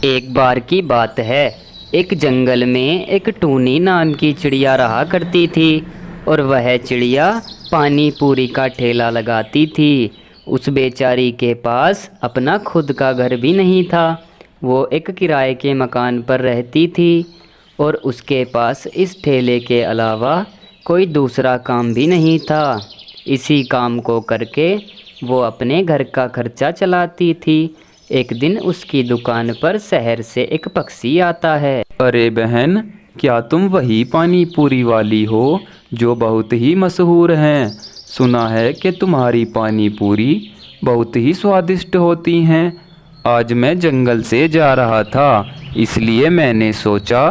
एक बार की बात है, एक जंगल में एक टूनी नाम की चिड़िया रहा करती थी और वह चिड़िया पानी पूरी का ठेला लगाती थी। उस बेचारी के पास अपना खुद का घर भी नहीं था। वो एक किराए के मकान पर रहती थी और उसके पास इस ठेले के अलावा कोई दूसरा काम भी नहीं था। इसी काम को करके वो अपने घर का खर्चा चलाती थी। एक दिन उसकी दुकान पर शहर से एक पक्षी आता है। अरे बहन, क्या तुम वही पानी पूरी वाली हो जो बहुत ही मशहूर हैं? सुना है कि तुम्हारी पानी पूरी बहुत ही स्वादिष्ट होती हैं। आज मैं जंगल से जा रहा था, इसलिए मैंने सोचा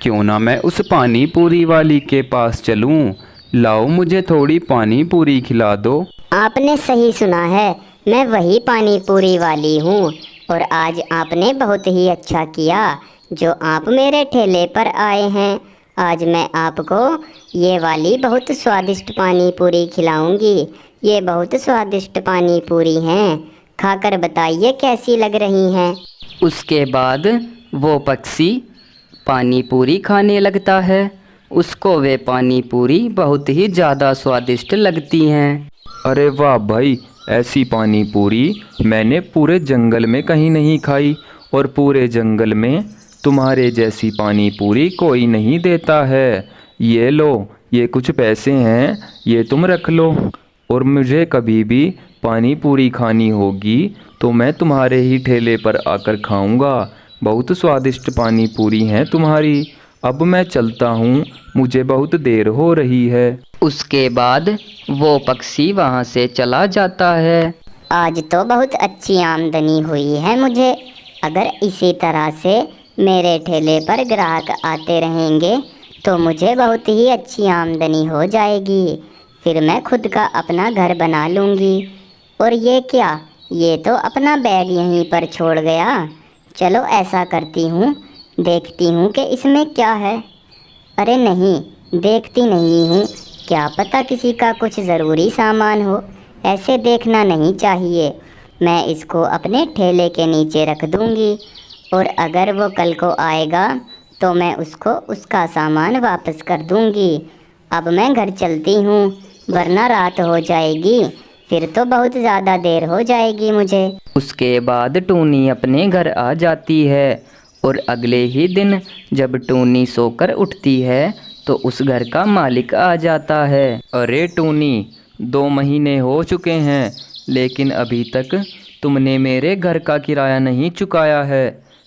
क्यों ना मैं उस पानी पूरी वाली के पास चलूं। लाओ, मुझे थोड़ी पानी पूरी खिला दो। आपने सही सुना है, मैं वही पानी पूरी वाली हूँ। और आज आपने बहुत ही अच्छा किया जो आप मेरे ठेले पर आए हैं। आज मैं आपको ये वाली बहुत स्वादिष्ट पानी पूरी खिलाऊंगी। ये बहुत स्वादिष्ट पानी पूरी हैं, खाकर बताइए कैसी लग रही हैं। उसके बाद वो पक्षी पानी पूरी खाने लगता है। उसको वे पानी पूरी बहुत ही ज़्यादा स्वादिष्ट लगती हैं। अरे वाह भाई, ऐसी पानी पूरी मैंने पूरे जंगल में कहीं नहीं खाई और पूरे जंगल में तुम्हारे जैसी पानी पूरी कोई नहीं देता है। ये लो, ये कुछ पैसे हैं, ये तुम रख लो। और मुझे कभी भी पानी पूरी खानी होगी तो मैं तुम्हारे ही ठेले पर आकर खाऊंगा। बहुत स्वादिष्ट पानी पूरी हैं तुम्हारी। अब मैं चलता हूँ, मुझे बहुत देर हो रही है। उसके बाद वो पक्षी वहाँ से चला जाता है। आज तो बहुत अच्छी आमदनी हुई है मुझे। अगर इसी तरह से मेरे ठेले पर ग्राहक आते रहेंगे तो मुझे बहुत ही अच्छी आमदनी हो जाएगी। फिर मैं खुद का अपना घर बना लूँगी। और ये क्या, ये तो अपना बैग यहीं पर छोड़ गया। चलो ऐसा करती हूँ, देखती हूँ कि इसमें क्या है। अरे नहीं, देखती नहीं हूँ, क्या पता किसी का कुछ ज़रूरी सामान हो। ऐसे देखना नहीं चाहिए। मैं इसको अपने ठेले के नीचे रख दूँगी और अगर वो कल को आएगा तो मैं उसको उसका सामान वापस कर दूँगी। अब मैं घर चलती हूँ, वरना रात हो जाएगी, फिर तो बहुत ज़्यादा देर हो जाएगी मुझे। उसके बाद टूनी अपने घर आ जाती है और अगले ही दिन जब टूनी सोकर उठती है तो उस घर का मालिक आ जाता है। अरे टूनी, 2 महीने हो चुके हैं लेकिन अभी तक तुमने मेरे घर का किराया नहीं चुकाया है।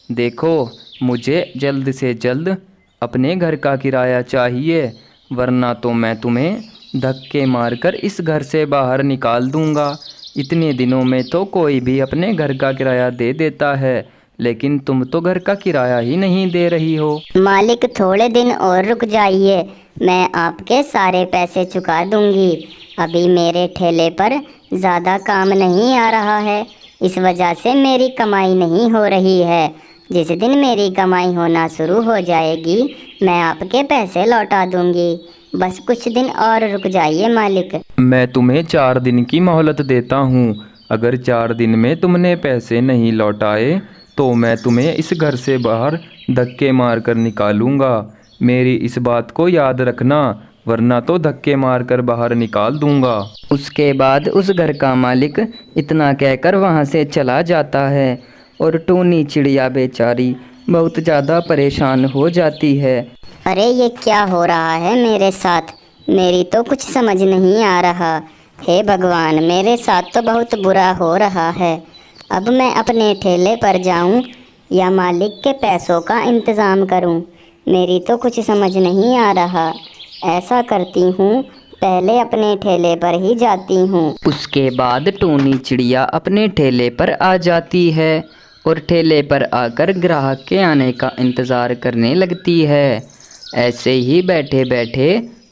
देखो, मुझे जल्द से जल्द अपने घर का किराया चाहिए, वरना तो मैं तुम्हें धक्के मारकर इस घर से बाहर निकाल दूंगा। इतने दिनों में तो कोई भी अपने घर का किराया दे देता है, लेकिन तुम तो घर का किराया ही नहीं दे रही हो। मालिक, थोड़े दिन और रुक जाइए, मैं आपके सारे पैसे चुका दूंगी। अभी मेरे ठेले पर ज़्यादा काम नहीं आ रहा है, इस वजह से मेरी कमाई नहीं हो रही है। जिस दिन मेरी कमाई होना शुरू हो जाएगी मैं आपके पैसे लौटा दूंगी। बस कुछ दिन और रुक जाइए मालिक। मैं तुम्हें 4 दिन की मोहलत देता हूँ। अगर 4 दिन में तुमने पैसे नहीं लौटाए तो मैं तुम्हें इस घर से बाहर धक्के मारकर निकालूंगा। मेरी इस बात को याद रखना, वरना तो धक्के मारकर बाहर निकाल दूंगा। उसके बाद उस घर का मालिक इतना कहकर वहाँ से चला जाता है और टूनी चिड़िया बेचारी बहुत ज़्यादा परेशान हो जाती है। अरे ये क्या हो रहा है मेरे साथ, मेरी तो कुछ समझ नहीं आ रहा। हे भगवान, मेरे साथ तो बहुत बुरा हो रहा है। अब मैं अपने ठेले पर जाऊं या मालिक के पैसों का इंतज़ाम करूं, मेरी तो कुछ समझ नहीं आ रहा। ऐसा करती हूं, पहले अपने ठेले पर ही जाती हूं। उसके बाद टूनी चिड़िया अपने ठेले पर आ जाती है और ठेले पर आकर ग्राहक के आने का इंतज़ार करने लगती है। ऐसे ही बैठे बैठे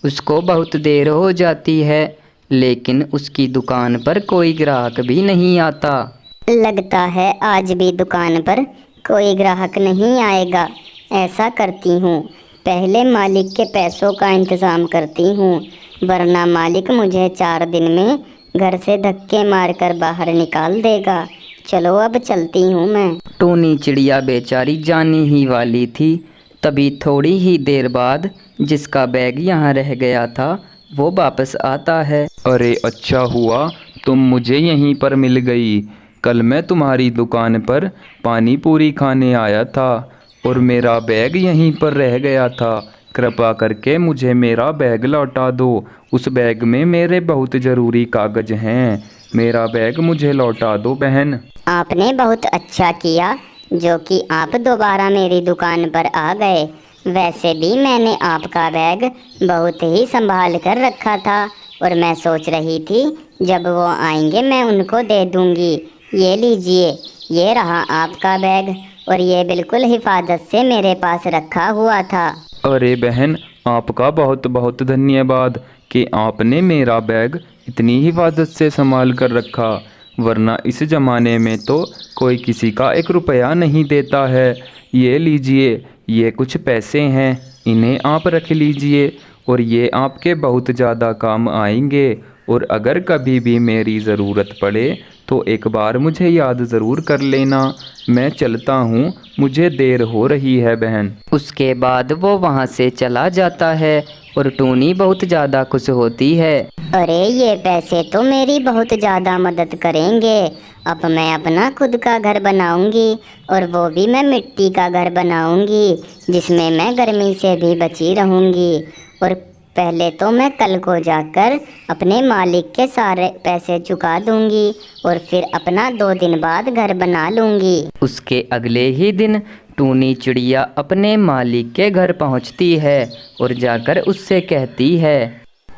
उसको बहुत देर हो जाती है, लेकिन उसकी दुकान पर कोई ग्राहक भी नहीं आता। लगता है आज भी दुकान पर कोई ग्राहक नहीं आएगा। ऐसा करती हूँ, पहले मालिक के पैसों का इंतज़ाम करती हूँ, वरना मालिक मुझे 4 दिन में घर से धक्के मारकर बाहर निकाल देगा। चलो अब चलती हूँ मैं। टूनी चिड़िया बेचारी जाने ही वाली थी। तभी थोड़ी ही देर बाद जिसका बैग यहाँ रह गया था वो वापस आता है। अरे अच्छा हुआ तुम मुझे यहीं पर मिल गई। कल मैं तुम्हारी दुकान पर पानी पूरी खाने आया था और मेरा बैग यहीं पर रह गया था। कृपा करके मुझे मेरा बैग लौटा दो। उस बैग में मेरे बहुत ज़रूरी कागज़ हैं। मेरा बैग मुझे लौटा दो बहन। आपने बहुत अच्छा किया जो कि आप दोबारा मेरी दुकान पर आ गए। वैसे भी मैंने आपका बैग बहुत ही संभाल कर रखा था और मैं सोच रही थी जब वो आएंगे मैं उनको दे दूंगी। ये लीजिए, ये रहा आपका बैग और ये बिल्कुल हिफाजत से मेरे पास रखा हुआ था। अरे बहन, आपका बहुत बहुत धन्यवाद कि आपने मेरा बैग इतनी हिफाजत से संभाल कर रखा, वरना इस ज़माने में तो कोई किसी का 1 रुपया नहीं देता है। ये लीजिए, ये कुछ पैसे हैं, इन्हें आप रख लीजिए और ये आपके बहुत ज़्यादा काम आएंगे। और अगर कभी भी मेरी ज़रूरत पड़े तो एक बार मुझे याद ज़रूर कर लेना। मैं चलता हूँ, मुझे देर हो रही है बहन। उसके बाद वो वहाँ से चला जाता है और टूनी बहुत ज़्यादा खुश होती है। अरे ये पैसे तो मेरी बहुत ज़्यादा मदद करेंगे। अब मैं अपना खुद का घर बनाऊंगी और वो भी मैं मिट्टी का घर बनाऊंगी जिसमें मैं गर्मी से भी बची रहूंगी। और पहले तो मैं कल को जाकर अपने मालिक के सारे पैसे चुका दूंगी और फिर अपना 2 दिन बाद घर बना लूंगी। उसके अगले ही दिन टूनी चिड़िया अपने मालिक के घर पहुँचती है और जाकर उससे कहती है,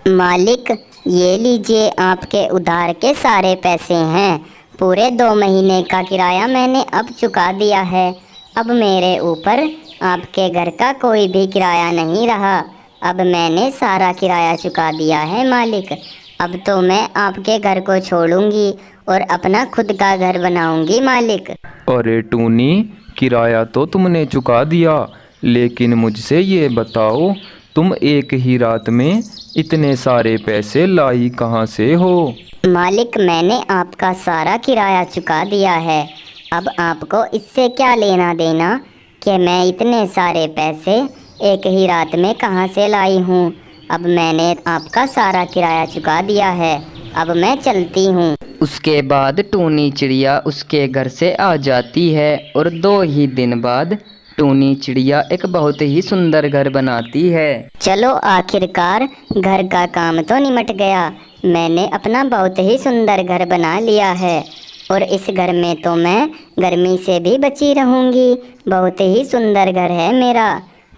मालिक ये लीजिए आपके उधार के सारे पैसे हैं। पूरे 2 महीने का किराया मैंने अब चुका दिया है। अब मेरे ऊपर आपके घर का कोई भी किराया नहीं रहा। अब मैंने सारा किराया चुका दिया है मालिक। अब तो मैं आपके घर को छोड़ूंगी और अपना खुद का घर बनाऊंगी मालिक। अरे टूनी, किराया तो तुमने चुका दिया, लेकिन मुझसे ये बताओ तुम एक ही रात में इतने सारे पैसे लाई कहाँ से हो? मालिक मैंने आपका सारा किराया चुका दिया है। अब आपको इससे क्या लेना देना कि मैं इतने सारे पैसे एक ही रात में कहाँ से लाई हूँ। अब मैंने आपका सारा किराया चुका दिया है। अब मैं चलती हूँ। उसके बाद टूनी चिड़िया उसके घर से आ जाती है और 2 ही दिन बाद टूनी चिड़िया एक बहुत ही सुंदर घर बनाती है। चलो आखिरकार घर का काम तो निमट गया। मैंने अपना बहुत ही सुंदर घर बना लिया है और इस घर में तो मैं गर्मी से भी बची रहूँगी। बहुत ही सुंदर घर है मेरा।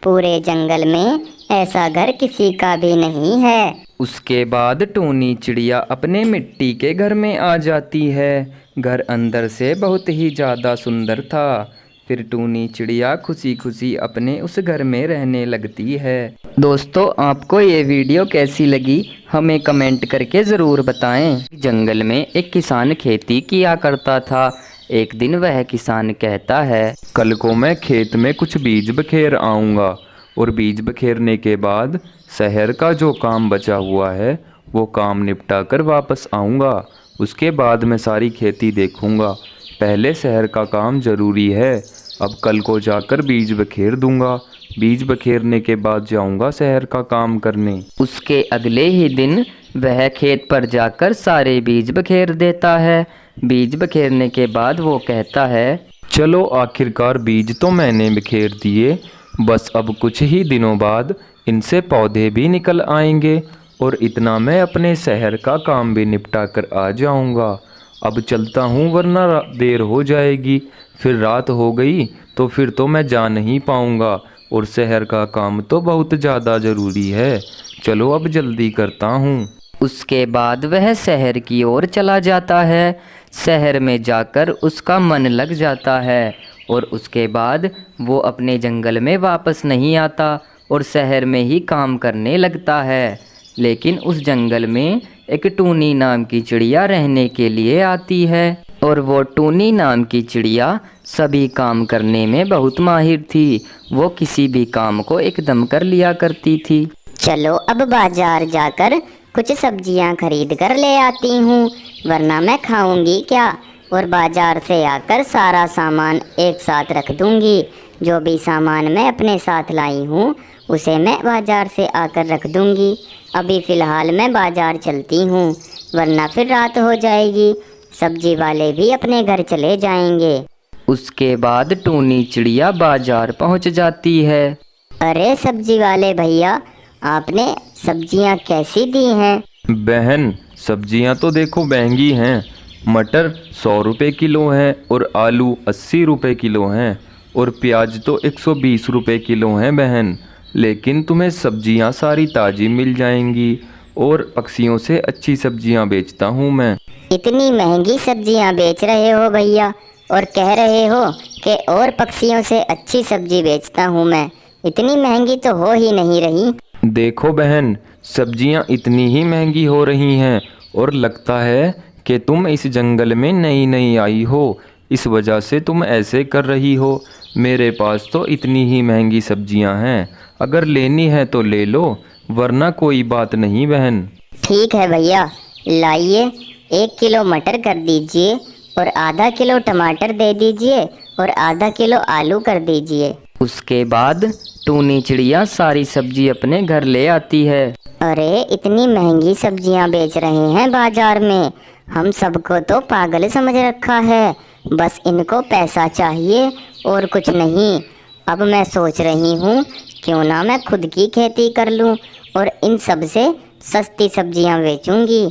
पूरे जंगल में ऐसा घर किसी का भी नहीं है। उसके बाद टूनी चिड़िया अपने मिट्टी के घर में आ जाती है। घर अंदर से बहुत ही ज़्यादा सुंदर था। फिर टूनी चिड़िया खुशी खुशी अपने उस घर में रहने लगती है। दोस्तों, आपको ये वीडियो कैसी लगी हमें कमेंट करके ज़रूर बताएं। जंगल में एक किसान खेती किया करता था। एक दिन वह किसान कहता है, कल को मैं खेत में कुछ बीज बखेर आऊँगा और बीज बखेरने के बाद शहर का जो काम बचा हुआ है वो काम निपटा कर वापस आऊँगा। उसके बाद मैं सारी खेती देखूँगा। पहले शहर का काम ज़रूरी है। अब कल को जाकर बीज बखेर दूँगा। बीज बखेरने के बाद जाऊँगा शहर का काम करने। उसके अगले ही दिन वह खेत पर जाकर सारे बीज बखेर देता है। बीज बखेरने के बाद वो कहता है, चलो आखिरकार बीज तो मैंने बिखेर दिए, बस अब कुछ ही दिनों बाद इनसे पौधे भी निकल आएंगे और इतना मैं अपने शहर का काम भी निपटा कर आ जाऊंगा। अब चलता हूँ वरना देर हो जाएगी। फिर रात हो गई तो फिर तो मैं जा नहीं पाऊंगा और शहर का काम तो बहुत ज़्यादा ज़रूरी है। चलो अब जल्दी करता हूँ। उसके बाद वह शहर की ओर चला जाता है। शहर में जाकर उसका मन लग जाता है और उसके बाद वो अपने जंगल में वापस नहीं आता और शहर में ही काम करने लगता है। लेकिन उस जंगल में एक टूनी नाम की चिड़िया रहने के लिए आती है और वो टूनी नाम की चिड़िया सभी काम करने में बहुत माहिर थी। वो किसी भी काम को एकदम कर लिया करती थी। चलो अब बाजार जाकर कुछ सब्जियां खरीद कर ले आती हूँ, वरना मैं खाऊंगी क्या। और बाजार से आकर सारा सामान एक साथ रख दूंगी। जो भी सामान मैं अपने साथ लाई हूँ उसे मैं बाजार से आकर रख दूंगी। अभी फ़िलहाल मैं बाजार चलती हूँ, वरना फिर रात हो जाएगी, सब्जी वाले भी अपने घर चले जाएंगे। उसके बाद टूनी चिड़िया बाजार पहुंच जाती है। अरे सब्जी वाले भैया, आपने सब्जियाँ कैसी दी हैं? बहन, सब्जियां तो देखो महंगी हैं। मटर 100 रुपये किलो हैं और आलू 80 रुपये किलो हैं और प्याज तो 120 रुपये किलो हैं बहन। लेकिन तुम्हें सब्जियां सारी ताज़ी मिल जाएंगी और पक्षियों से अच्छी सब्जियां बेचता हूँ मैं। इतनी महंगी सब्जियां बेच रहे हो भैया और कह रहे हो कि और पक्षियों से अच्छी सब्जी बेचता हूँ मैं। इतनी महंगी तो हो ही नहीं रही। देखो बहन, सब्जियां इतनी ही महंगी हो रही हैं और लगता है कि तुम इस जंगल में नई नई आई हो, इस वजह से तुम ऐसे कर रही हो। मेरे पास तो इतनी ही महंगी सब्जियां हैं, अगर लेनी है तो ले लो, वरना कोई बात नहीं बहन। ठीक है भैया, लाइए 1 किलो मटर कर दीजिए और आधा किलो टमाटर दे दीजिए और आधा किलो आलू कर दीजिए। उसके बाद टूनी चिड़िया सारी सब्जी अपने घर ले आती है। अरे इतनी महंगी सब्जियां बेच रहे हैं बाजार में, हम सबको तो पागल समझ रखा है। बस इनको पैसा चाहिए और कुछ नहीं। अब मैं सोच रही हूँ क्यों ना मैं खुद की खेती कर लूँ और इन सब से सस्ती सब्जियाँ बेचूँगी।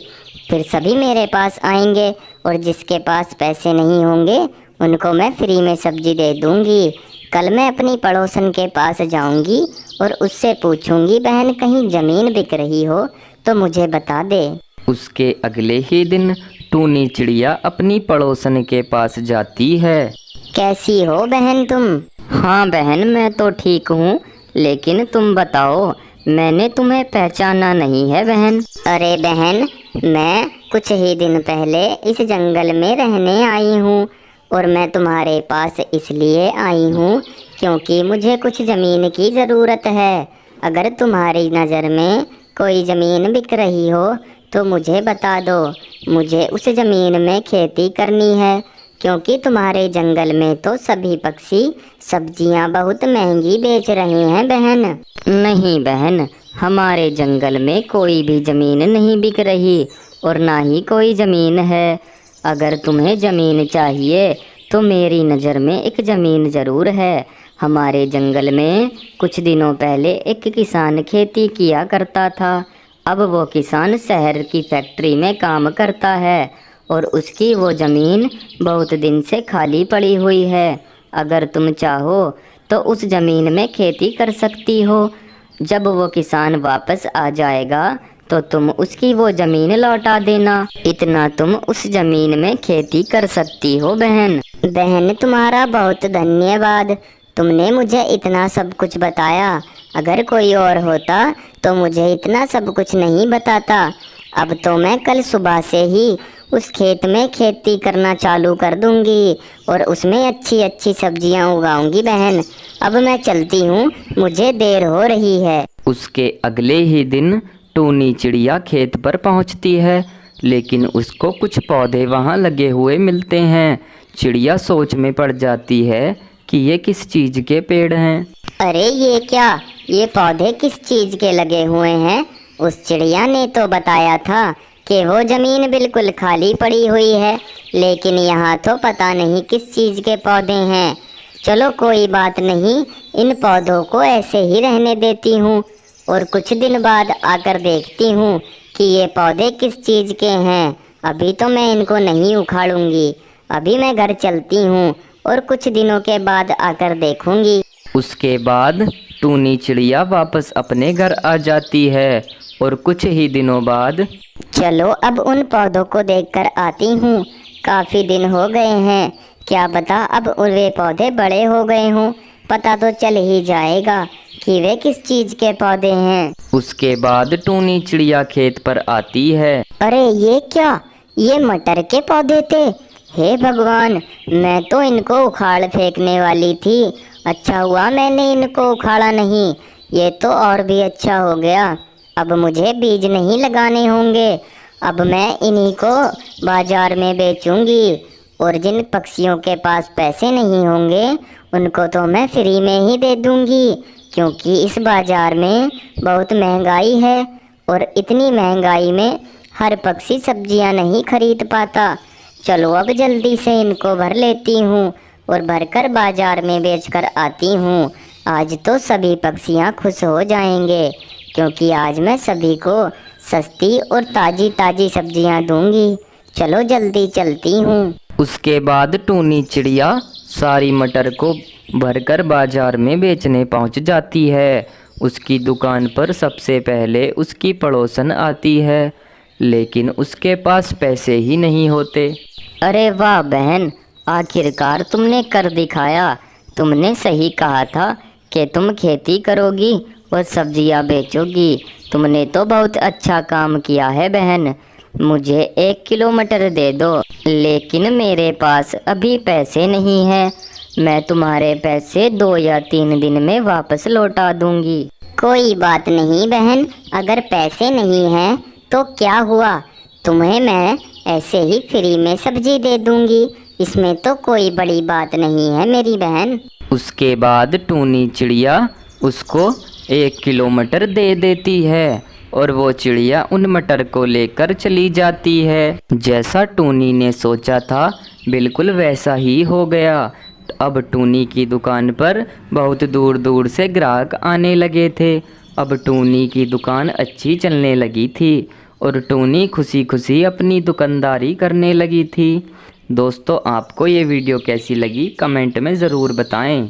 फिर सभी मेरे पास आएंगे और जिसके पास पैसे नहीं होंगे उनको मैं फ्री में सब्जी दे दूँगी। कल मैं अपनी पड़ोसन के पास जाऊँगी और उससे पूछूँगी, बहन कहीं ज़मीन बिक रही हो तो मुझे बता दे। उसके अगले ही दिन टूनी चिड़िया अपनी पड़ोसन के पास जाती है। कैसी हो बहन तुम? हाँ बहन, मैं तो ठीक हूँ, लेकिन तुम बताओ, मैंने तुम्हें पहचाना नहीं है बहन। अरे बहन, मैं कुछ ही दिन पहले इस जंगल में रहने आई हूँ और मैं तुम्हारे पास इसलिए आई हूँ क्योंकि मुझे कुछ ज़मीन की ज़रूरत है। अगर तुम्हारी नज़र में कोई ज़मीन बिक रही हो तो मुझे बता दो, मुझे उस ज़मीन में खेती करनी है, क्योंकि तुम्हारे जंगल में तो सभी पक्षी सब्जियां बहुत महंगी बेच रहे हैं बहन। नहीं बहन, हमारे जंगल में कोई भी ज़मीन नहीं बिक रही और ना ही कोई ज़मीन है। अगर तुम्हें ज़मीन चाहिए तो मेरी नज़र में एक ज़मीन ज़रूर है। हमारे जंगल में कुछ दिनों पहले एक किसान खेती किया करता था। अब वो किसान शहर की फैक्ट्री में काम करता है और उसकी वो ज़मीन बहुत दिन से खाली पड़ी हुई है। अगर तुम चाहो तो उस ज़मीन में खेती कर सकती हो। जब वो किसान वापस आ जाएगा तो तुम उसकी वो ज़मीन लौटा देना। इतना तुम उस ज़मीन में खेती कर सकती हो बहन। बहन तुम्हारा बहुत धन्यवाद, तुमने मुझे इतना सब कुछ बताया। अगर कोई और होता तो मुझे इतना सब कुछ नहीं बताता। अब तो मैं कल सुबह से ही उस खेत में खेती करना चालू कर दूंगी और उसमें अच्छी अच्छी सब्जियां उगाऊंगी बहन। अब मैं चलती हूँ, मुझे देर हो रही है। उसके अगले ही दिन टूनी चिड़िया खेत पर पहुंचती है, लेकिन उसको कुछ पौधे वहां लगे हुए मिलते हैं। चिड़िया सोच में पड़ जाती है कि ये किस चीज़ के पेड़ हैं। अरे ये क्या, ये पौधे किस चीज़ के लगे हुए हैं? उस चिड़िया ने तो बताया था कि वो ज़मीन बिल्कुल खाली पड़ी हुई है, लेकिन यहाँ तो पता नहीं किस चीज़ के पौधे हैं। चलो कोई बात नहीं, इन पौधों को ऐसे ही रहने देती हूँ और कुछ दिन बाद आकर देखती हूँ कि ये पौधे किस चीज़ के हैं। अभी तो मैं इनको नहीं उखाड़ूंगी, अभी मैं घर चलती हूँ और कुछ दिनों के बाद आकर देखूंगी। उसके बाद टूनी चिड़िया वापस अपने घर आ जाती है और कुछ ही दिनों बाद चलो अब उन पौधों को देखकर आती हूँ। काफ़ी दिन हो गए हैं, क्या पता अब वे पौधे बड़े हो गए हों। पता तो चल ही जाएगा कि वे किस चीज़ के पौधे हैं। उसके बाद टूनी चिड़िया खेत पर आती है। अरे ये क्या, ये मटर के पौधे थे? हे भगवान, मैं तो इनको उखाड़ फेंकने वाली थी। अच्छा हुआ मैंने इनको उखाड़ा नहीं, ये तो और भी अच्छा हो गया। अब मुझे बीज नहीं लगाने होंगे। अब मैं इन्हीं को बाजार में बेचूंगी और जिन पक्षियों के पास पैसे नहीं होंगे उनको तो मैं फ्री में ही दे दूंगी, क्योंकि इस बाज़ार में बहुत महंगाई है और इतनी महंगाई में हर पक्षी सब्जियां नहीं खरीद पाता। चलो अब जल्दी से इनको भर लेती हूँ और भरकर बाज़ार में बेचकर आती हूँ। आज तो सभी पक्षियाँ खुश हो जाएंगे, क्योंकि आज मैं सभी को सस्ती और ताज़ी ताज़ी सब्जियाँ दूंगी। चलो जल्दी चलती हूँ। उसके बाद टूनी चिड़िया सारी मटर को भरकर बाजार में बेचने पहुंच जाती है। उसकी दुकान पर सबसे पहले उसकी पड़ोसन आती है, लेकिन उसके पास पैसे ही नहीं होते। अरे वाह बहन, आखिरकार तुमने कर दिखाया। तुमने सही कहा था कि तुम खेती करोगी और सब्जियां बेचोगी। तुमने तो बहुत अच्छा काम किया है बहन। मुझे 1 किलो मटर दे दो, लेकिन मेरे पास अभी पैसे नहीं हैं। मैं तुम्हारे पैसे 2 या 3 दिन में वापस लौटा दूंगी। कोई बात नहीं बहन, अगर पैसे नहीं हैं तो क्या हुआ, तुम्हें मैं ऐसे ही फ्री में सब्जी दे दूंगी। इसमें तो कोई बड़ी बात नहीं है मेरी बहन। उसके बाद टूनी चिड़िया उसको 1 किलो मटर दे देती है और वो चिड़िया उन मटर को लेकर चली जाती है। जैसा टूनी ने सोचा था बिल्कुल वैसा ही हो गया। अब टूनी की दुकान पर बहुत दूर दूर से ग्राहक आने लगे थे। अब टूनी की दुकान अच्छी चलने लगी थी और टूनी खुशी खुशी अपनी दुकानदारी करने लगी थी। दोस्तों, आपको ये वीडियो कैसी लगी कमेंट में ज़रूर बताएं।